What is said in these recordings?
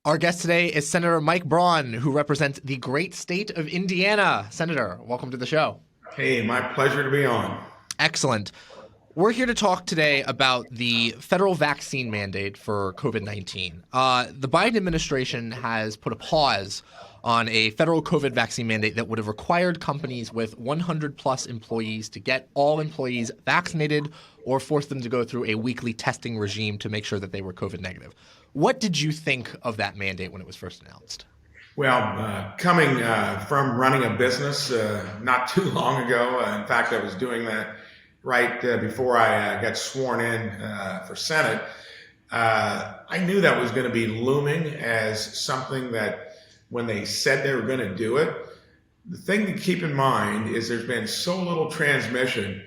Our guest today is Senator Mike Braun, who represents the great state of Indiana. Senator, welcome to the show. Hey, my pleasure to be on. Excellent. We're here to talk today about the federal vaccine mandate for COVID-19. The Biden administration has put a pause on a federal COVID vaccine mandate that would have required companies with 100 plus employees to get all employees vaccinated or force them to go through a weekly testing regime to make sure that they were COVID negative. What did you think of that mandate when it was first announced? Well, coming from running a business not too long ago, in fact, I was doing that right before I got sworn in for Senate. I knew that was going to be looming as something that when they said they were going to do it, the thing to keep in mind is there's been so little transmission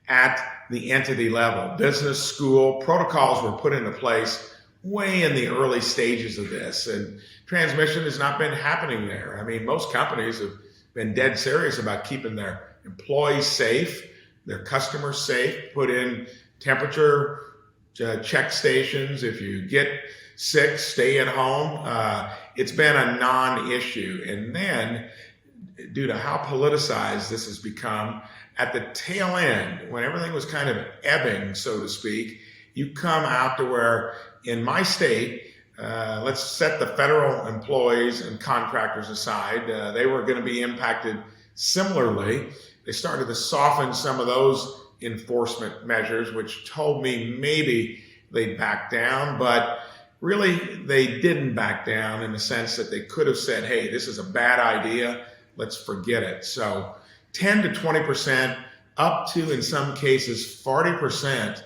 at the entity level. Business, school, protocols were put into place way in the early stages of this, and transmission has not been happening there. I mean, most companies have been dead serious about keeping their employees safe, their customers safe, put in temperature check stations. If you get sick, stay at home. It's been a non-issue. And then, due to how politicized this has become, at the tail end, when everything was kind of ebbing, so to speak, you come out to where, in my state, let's set the federal employees and contractors aside. They were going to be impacted similarly. They started to soften some of those enforcement measures, which told me maybe they'd back down, but really they didn't back down in the sense that they could have said, hey, this is a bad idea, let's forget it. So 10 to 20%, up to, in some cases, 40%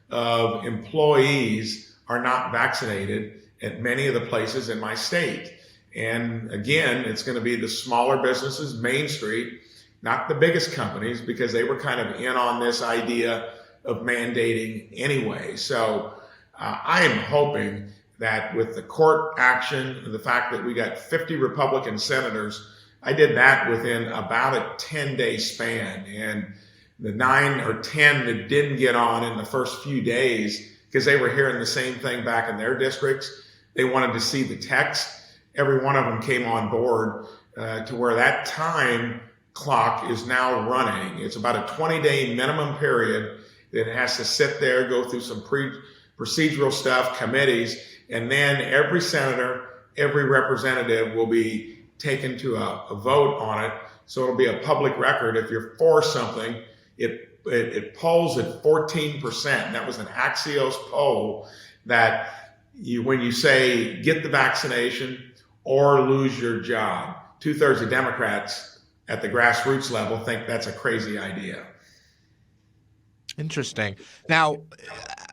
of employees are not vaccinated at many of the places in my state. And again, it's going to be the smaller businesses, Main Street, not the biggest companies, because they were kind of in on this idea of mandating anyway. So I am hoping that with the court action, the fact that we got 50 Republican senators, I did that within about a 10-day span. And the 9 or 10 that didn't get on in the first few days, because they were hearing the same thing back in their districts, they wanted to see the text. Every one of them came on board to where that time clock is now running. It's about a 20-day minimum period that it has to sit there, go through some procedural stuff, committees, and then every senator, every representative will be taken to a vote on it. So it'll be a public record. If you're for something, it polls at 14%. That was an Axios poll that when you say get the vaccination or lose your job, 2/3 of Democrats at the grassroots level think that's a crazy idea. Interesting. Now,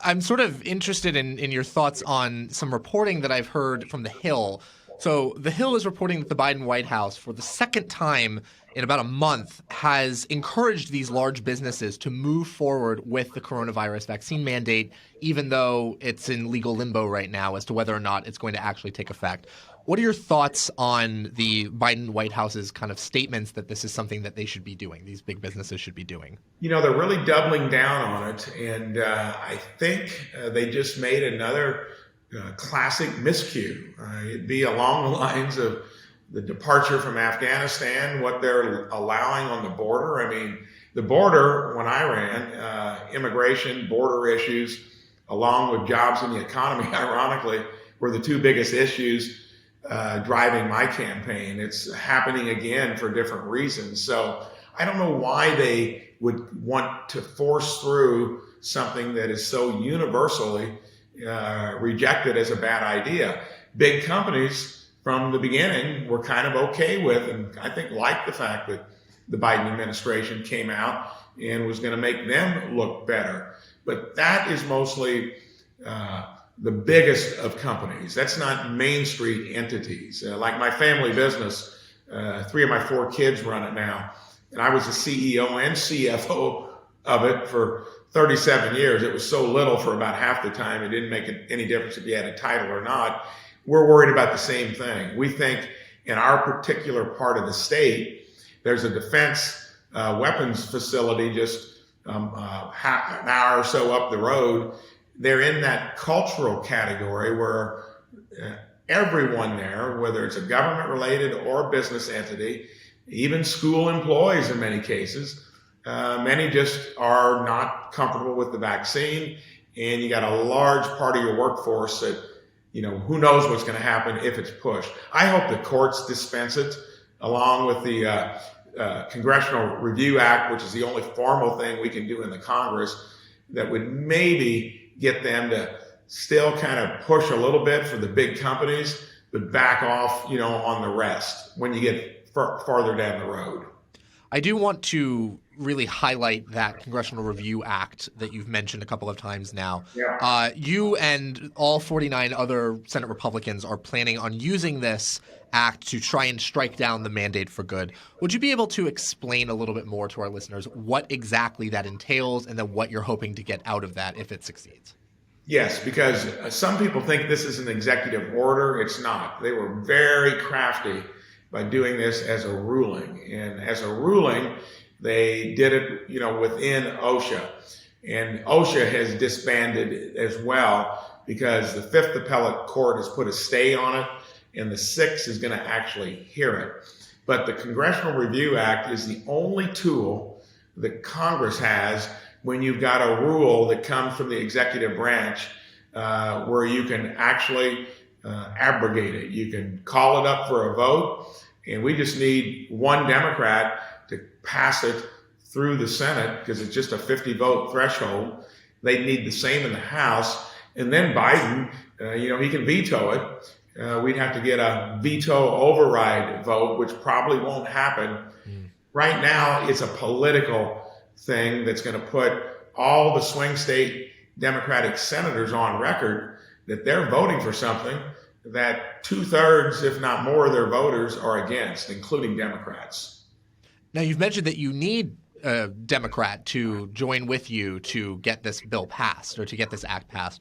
I'm sort of interested in your thoughts on some reporting that I've heard from The Hill. So The Hill is reporting that the Biden White House, for the second time in about a month, has encouraged these large businesses to move forward with the coronavirus vaccine mandate, even though it's in legal limbo right now as to whether or not it's going to actually take effect. What are your thoughts on the Biden White House's kind of statements that this is something that they should be doing, these big businesses should be doing? You know, they're really doubling down on it, and I think they just made another classic miscue. It'd be along the lines of the departure from Afghanistan, what they're allowing on the border. I mean, the border, when I ran, immigration, border issues, along with jobs and the economy, ironically, were the two biggest issues driving my campaign. It's happening again for different reasons. So I don't know why they would want to force through something that is so universally rejected as a bad idea. Big companies from the beginning were kind of okay with, and I think liked the fact that the Biden administration came out and was going to make them look better. But that is mostly the biggest of companies. That's not Main Street entities. Like my family business, 3 of my 4 kids run it now. And I was the CEO and CFO of it for 37 years. It was so little for about half the time, it didn't make any difference if you had a title or not. We're worried about the same thing. We think in our particular part of the state, there's a defense weapons facility just an hour or so up the road. They're in that cultural category where everyone there, whether it's a government related or business entity, even school employees in many cases. Many just are not comfortable with the vaccine, and you got a large part of your workforce that, who knows what's going to happen if it's pushed. I hope the courts dispense it along with the Congressional Review Act, which is the only formal thing we can do in the Congress, that would maybe get them to still kind of push a little bit for the big companies, but back off, on the rest when you get farther down the road. I do want to really highlight that Congressional Review Act that you've mentioned a couple of times now. Yeah. You and all 49 other Senate Republicans are planning on using this act to try and strike down the mandate for good. Would you be able to explain a little bit more to our listeners what exactly that entails and then what you're hoping to get out of that if it succeeds? Yes, because some people think this is an executive order. It's not. They were very crafty by doing this as a ruling. And as a ruling, they did it, within OSHA. And OSHA has disbanded as well because the Fifth Appellate Court has put a stay on it, and the Sixth is going to actually hear it. But the Congressional Review Act is the only tool that Congress has when you've got a rule that comes from the executive branch where you can actually abrogate it. You can call it up for a vote, and we just need one Democrat to pass it through the Senate because it's just a 50-vote threshold. They need the same in the House, and then Biden, he can veto it. We'd have to get a veto override vote, which probably won't happen. Right now, it's a political thing that's going to put all the swing state Democratic senators on record that they're voting for something that 2/3, if not more, of their voters are against, including Democrats. Now, you've mentioned that you need a Democrat to join with you to get this bill passed or to get this act passed.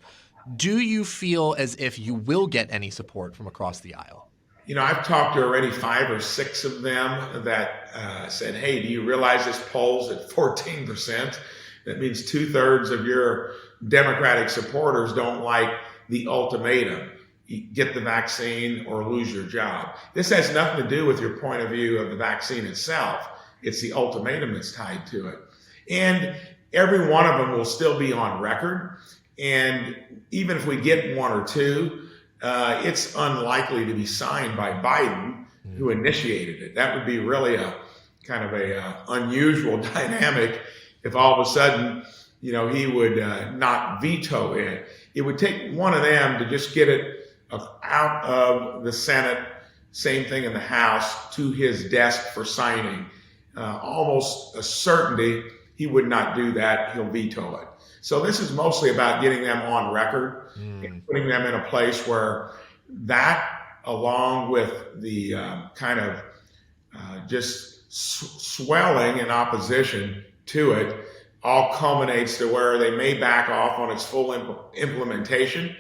Do you feel as if you will get any support from across the aisle? I've talked to already 5 or 6 of them that said, hey, do you realize this polls at 14%? That means 2/3 of your Democratic supporters don't like the ultimatum. Get the vaccine or lose your job. This has nothing to do with your point of view of the vaccine itself. It's the ultimatum that's tied to it. And every one of them will still be on record. And even if we get 1 or 2, it's unlikely to be signed by Biden, who initiated it. That would be really a kind of a unusual dynamic if all of a sudden, he would not veto it. It would take one of them to just get it out of the Senate, same thing in the House, to his desk for signing. Almost a certainty he would not do that. He'll veto it. So this is mostly about getting them on record and putting them in a place where that, along with the kind of just swelling in opposition to it, all culminates to where they may back off on its full implementation.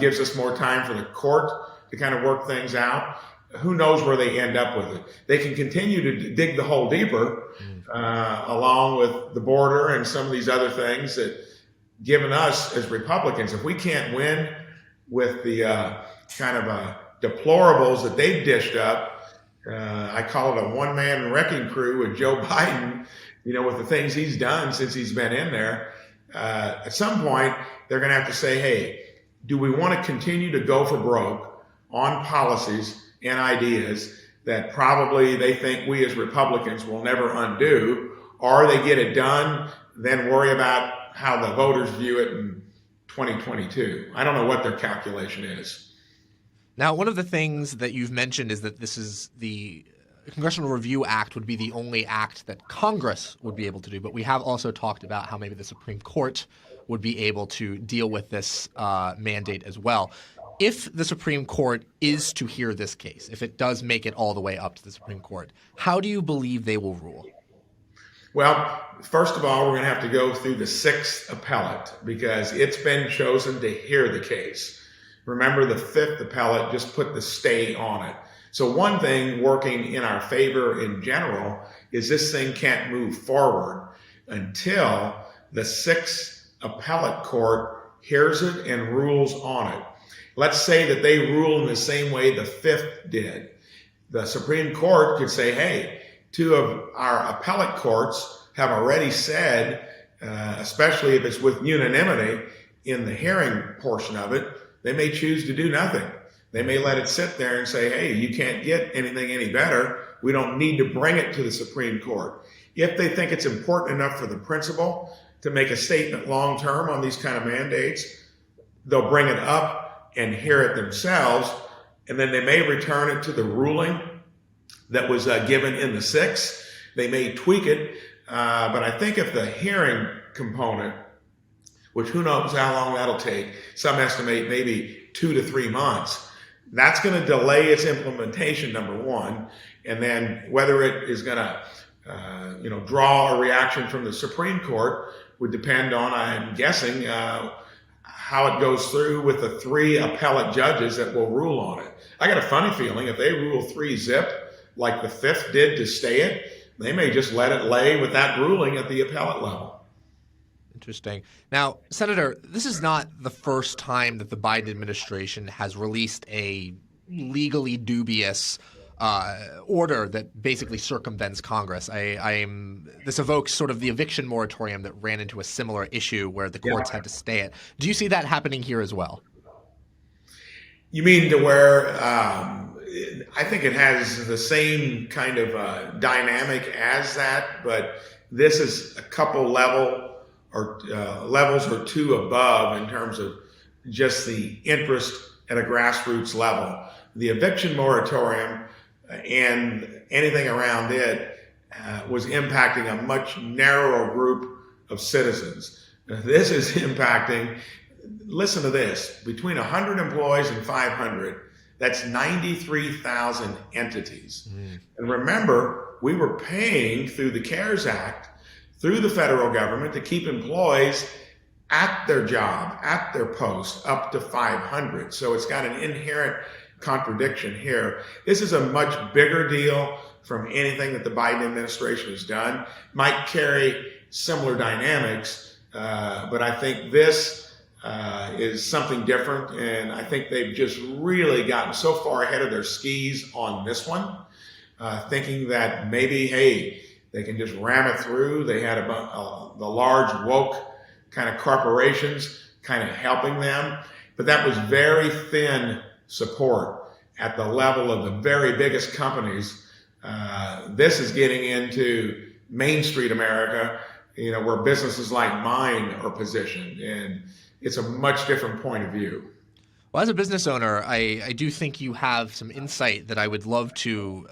Gives us more time for the court to kind of work things out. Who knows where they end up with it? They can continue to dig the hole deeper, along with the border and some of these other things that, given us as Republicans, if we can't win with the kind of deplorables that they've dished up, I call it a one-man wrecking crew with Joe Biden, with the things he's done since he's been in there. At some point, they're going to have to say, hey, do we want to continue to go for broke on policies and ideas that probably they think we as Republicans will never undo, or they get it done, then worry about how the voters view it in 2022. I don't know what their calculation is. Now, one of the things that you've mentioned is that this is the Congressional Review Act would be the only act that Congress would be able to do, but we have also talked about how maybe the Supreme Court would be able to deal with this mandate as well. If the Supreme Court is to hear this case, if it does make it all the way up to the Supreme Court, how do you believe they will rule? Well, first of all, we're going to have to go through the Sixth Appellate because it's been chosen to hear the case. Remember, the Fifth Appellate just put the stay on it. So one thing working in our favor in general is this thing can't move forward until the Sixth Appellate Court hears it and rules on it. Let's say that they rule in the same way the Fifth did. The Supreme Court could say, hey, two of our appellate courts have already said, especially if it's with unanimity in the hearing portion of it, they may choose to do nothing. They may let it sit there and say, hey, you can't get anything any better. We don't need to bring it to the Supreme Court. If they think it's important enough for the principal to make a statement long term on these kind of mandates, they'll bring it up and hear it themselves, and then they may return it to the ruling that was given in the Sixth. They may tweak it, but I think if the hearing component, which who knows how long that'll take, some estimate maybe 2 to 3 months, that's going to delay its implementation, number one, and then whether it is going to draw a reaction from the Supreme Court would depend on, I'm guessing, how it goes through with the 3 appellate judges that will rule on it. I got a funny feeling if they rule 3-zip, like the Fifth did to stay it, they may just let it lay with that ruling at the appellate level. Interesting. Now, Senator, this is not the first time that the Biden administration has released a legally dubious order that basically circumvents Congress. This evokes sort of the eviction moratorium that ran into a similar issue where the courts had to stay it. Do you see that happening here as well? You mean to where I think it has the same kind of dynamic as that, but this is a couple levels or 2 above in terms of just the interest at a grassroots level. The eviction moratorium and anything around it was impacting a much narrower group of citizens. This is impacting, listen to this, between 100 employees and 500, that's 93,000 entities. And remember, we were paying through the CARES Act, through the federal government, to keep employees at their job, at their post, up to 500. So it's got an inherent contradiction here. This is a much bigger deal from anything that the Biden administration has done. Might carry similar dynamics, but I think this is something different, and I think they've just really gotten so far ahead of their skis on this one, thinking that maybe, hey, they can just ram it through. They had the large woke kind of corporations kind of helping them, but that was very thin support at the level of the very biggest companies. This is getting into Main Street America, where businesses like mine are positioned, and it's a much different point of view. Well, as a business owner, I do think you have some insight that I would love to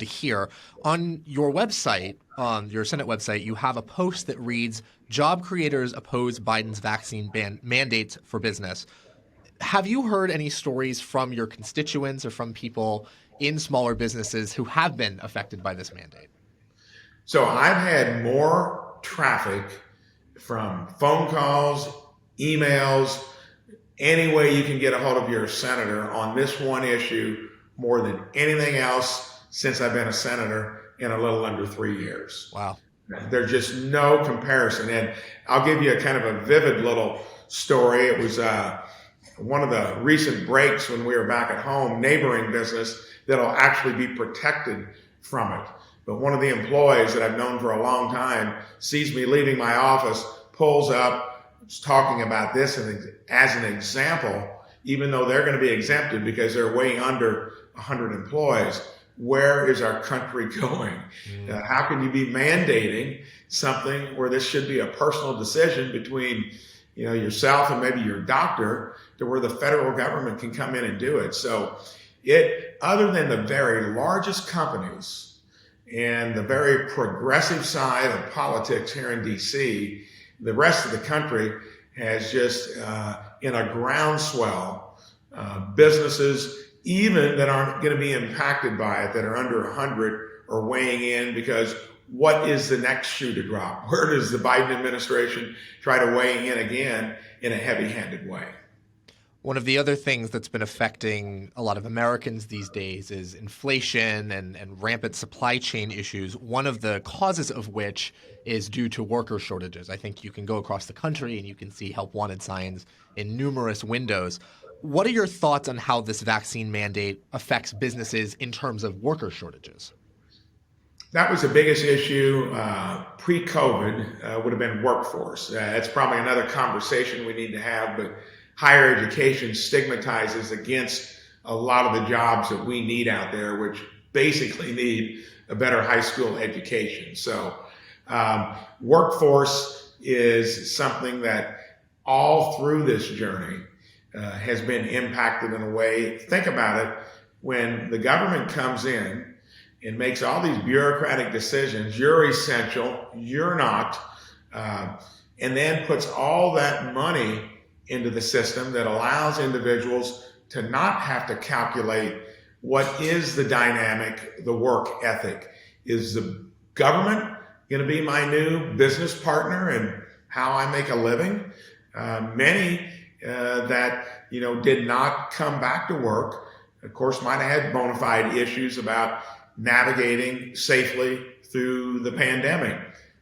hear. On your website, on your Senate website, you have a post that reads, "Job creators oppose Biden's vaccine mandates for business." Have you heard any stories from your constituents or from people in smaller businesses who have been affected by this mandate? So I've had more traffic from phone calls, emails, any way you can get a hold of your senator on this one issue more than anything else since I've been a senator in a little under 3 years. Wow. There's just no comparison. And I'll give you a kind of a vivid little story. It was one of the recent breaks when we were back at home, neighboring business that'll actually be protected from it. But one of the employees that I've known for a long time sees me leaving my office, pulls up, is talking about this as an example, even though they're going to be exempted because they're way under 100 employees. Where is our country going? How can you be mandating something where this should be a personal decision between yourself and maybe your doctor, to where the federal government can come in and do it? So other than the very largest companies and the very progressive side of politics here in DC, the rest of the country has just, in a groundswell, businesses even that aren't going to be impacted by it, that are under 100, are weighing in, because what is the next shoe to drop? Where does the Biden administration try to weigh in again in a heavy-handed way? One of the other things that's been affecting a lot of Americans these days is inflation and rampant supply chain issues, one of the causes of which is due to worker shortages. I think you can go across the country and you can see help wanted signs in numerous windows. What are your thoughts on how this vaccine mandate affects businesses in terms of worker shortages? That was the biggest issue pre-COVID would have been workforce. That's probably another conversation we need to have, but higher education stigmatizes against a lot of the jobs that we need out there, which basically need a better high school education. So workforce is something that all through this journey has been impacted in a way. Think about it, when the government comes in and makes all these bureaucratic decisions, you're essential, you're not, and then puts all that money into the system that allows individuals to not have to calculate what is the dynamic, the work ethic. Is the government going to be my new business partner and how I make a living? Many that did not come back to work, of course, might have had bona fide issues about navigating safely through the pandemic.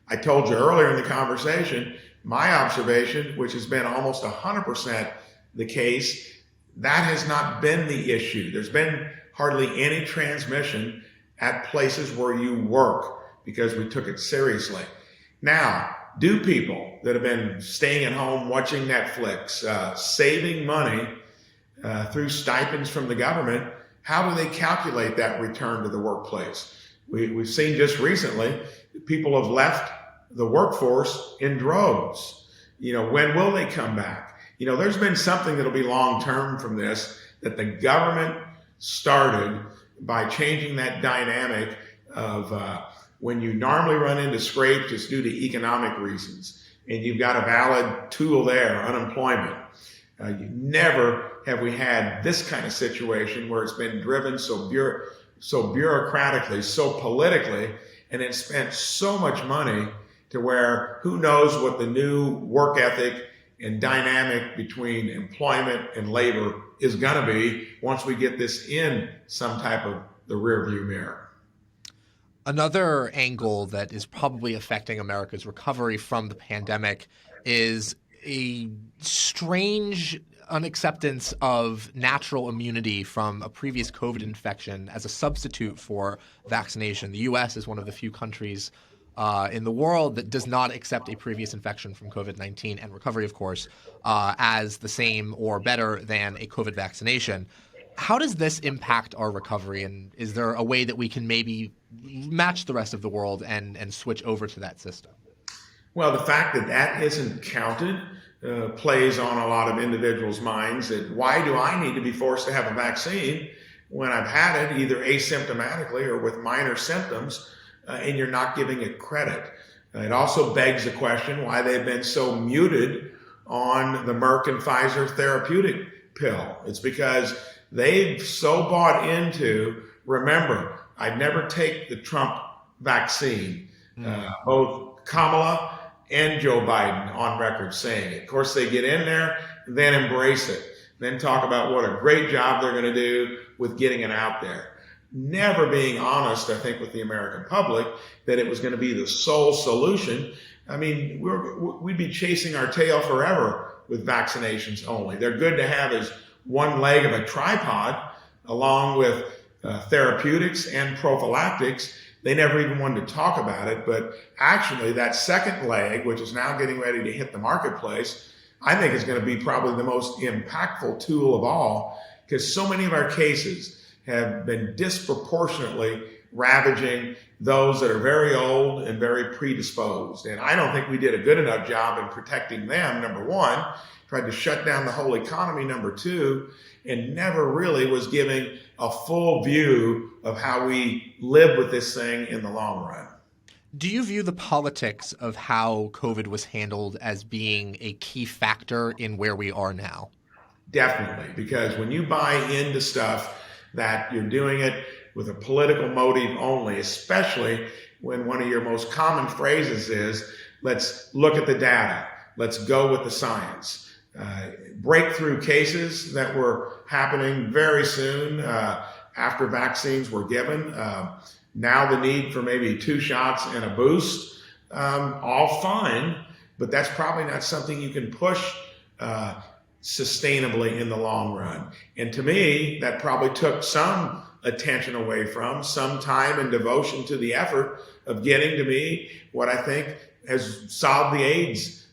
I told you earlier in the conversation, my observation, which has been almost 100% the case, that has not been the issue. There's been hardly any transmission at places where you work because we took it seriously. Now, do people that have been staying at home watching Netflix, saving money through stipends from the government, how do they calculate that return to the workplace? We've seen just recently, people have left the workforce in droves. When will they come back? There's been something that'll be long-term from this that the government started by changing that dynamic of when you normally run into scrapes, it's due to economic reasons. And you've got a valid tool there, unemployment. You never have we had this kind of situation where it's been driven so bureaucratically, so politically, and it spent so much money to where who knows what the new work ethic and dynamic between employment and labor is going to be once we get this in some type of the rearview mirror. Another angle that is probably affecting America's recovery from the pandemic is a strange unacceptance of natural immunity from a previous COVID infection as a substitute for vaccination. The U.S. is one of the few countries in the world that does not accept a previous infection from COVID-19 and recovery, of course, as the same or better than a COVID vaccination. How does this impact our recovery, and is there a way that we can maybe match the rest of the world and switch over to that system? Well, the fact that that isn't counted plays on a lot of individuals' minds that why do I need to be forced to have a vaccine when I've had it either asymptomatically or with minor symptoms, and you're not giving it credit. It also begs the question why they've been so muted on the Merck and Pfizer therapeutic pill. It's because they've so bought into, remember, I'd never take the Trump vaccine. Both Kamala and Joe Biden on record saying it. Of course, they get in there, then embrace it, then talk about what a great job they're going to do with getting it out there. Never being honest, I think, with the American public that it was going to be the sole solution. I mean, we'd be chasing our tail forever with vaccinations only. They're good to have as one leg of a tripod along with therapeutics and prophylactics. They never even wanted to talk about it, but actually that second leg, which is now getting ready to hit the marketplace, I think is going to be probably the most impactful tool of all, because so many of our cases have been disproportionately ravaging those that are very old and very predisposed. And I don't think we did a good enough job in protecting them, number one, tried to shut down the whole economy, number two, and never really was giving a full view of how we live with this thing in the long run. Do you view the politics of how COVID was handled as being a key factor in where we are now? Definitely, because when you buy into stuff that you're doing it with a political motive only, especially when one of your most common phrases is, let's look at the data, let's go with the science. Breakthrough cases that were happening very soon after vaccines were given. Now the need for maybe 2 shots and a boost, all fine, but that's probably not something you can push sustainably in the long run. And to me, that probably took some attention away from, some time and devotion to the effort of getting to me what I think has solved the AIDS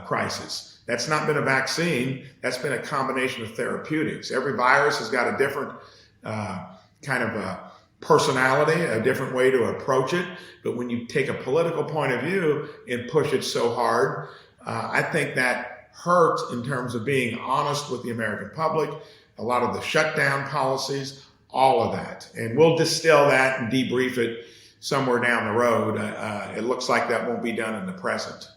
crisis. That's not been a vaccine. That's been a combination of therapeutics. Every virus has got a different kind of a personality, a different way to approach it. But when you take a political point of view and push it so hard, I think that hurts in terms of being honest with the American public, a lot of the shutdown policies, all of that. And we'll distill that and debrief it somewhere down the road. It looks like that won't be done in the present.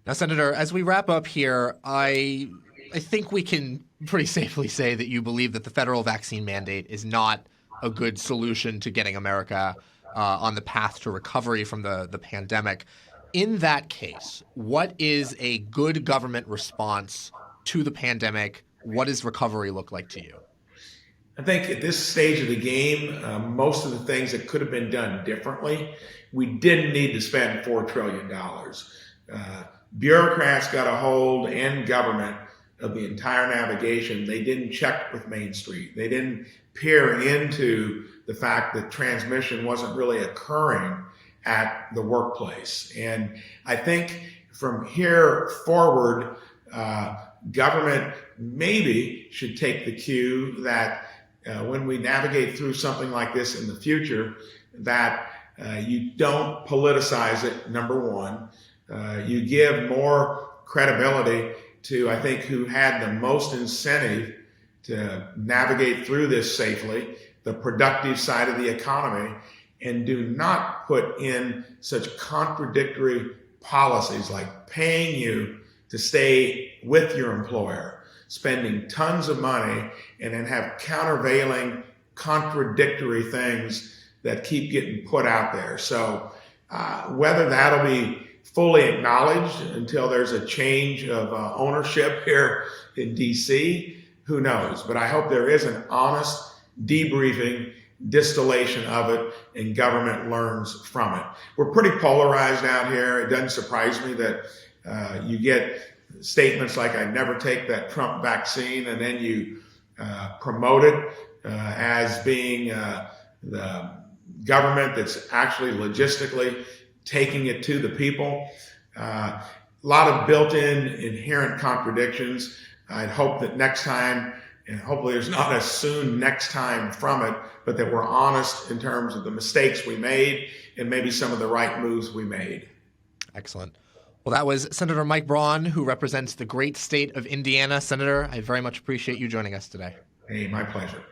Now, Senator, as we wrap up here, I think we can pretty safely say that you believe that the federal vaccine mandate is not a good solution to getting America on the path to recovery from the pandemic. In that case, what is a good government response to the pandemic? What does recovery look like to you? I think at this stage of the game, most of the things that could have been done differently, we didn't need to spend $4 trillion. Bureaucrats got a hold, and government, of the entire navigation. They didn't check with Main Street. They didn't peer into the fact that transmission wasn't really occurring at the workplace. And I think from here forward, government maybe should take the cue that when we navigate through something like this in the future, that you don't politicize it, number one. You give more credibility to, I think, who had the most incentive to navigate through this safely, the productive side of the economy, and do not put in such contradictory policies like paying you to stay with your employer, spending tons of money, and then have countervailing, contradictory things that keep getting put out there. So whether that'll be fully acknowledged until there's a change of ownership here in D.C., who knows? But I hope there is an honest debriefing, distillation of it, and government learns from it. We're pretty polarized out here. It doesn't surprise me that you get statements like, I never take that Trump vaccine, and then you promote it as being the government that's actually logistically taking it to the people. A lot of built-in inherent contradictions. I'd hope that next time, and hopefully there's not a soon next time from it, but that we're honest in terms of the mistakes we made and maybe some of the right moves we made. Excellent. Well, that was Senator Mike Braun, who represents the great state of Indiana. Senator, I very much appreciate you joining us today. Hey, my pleasure.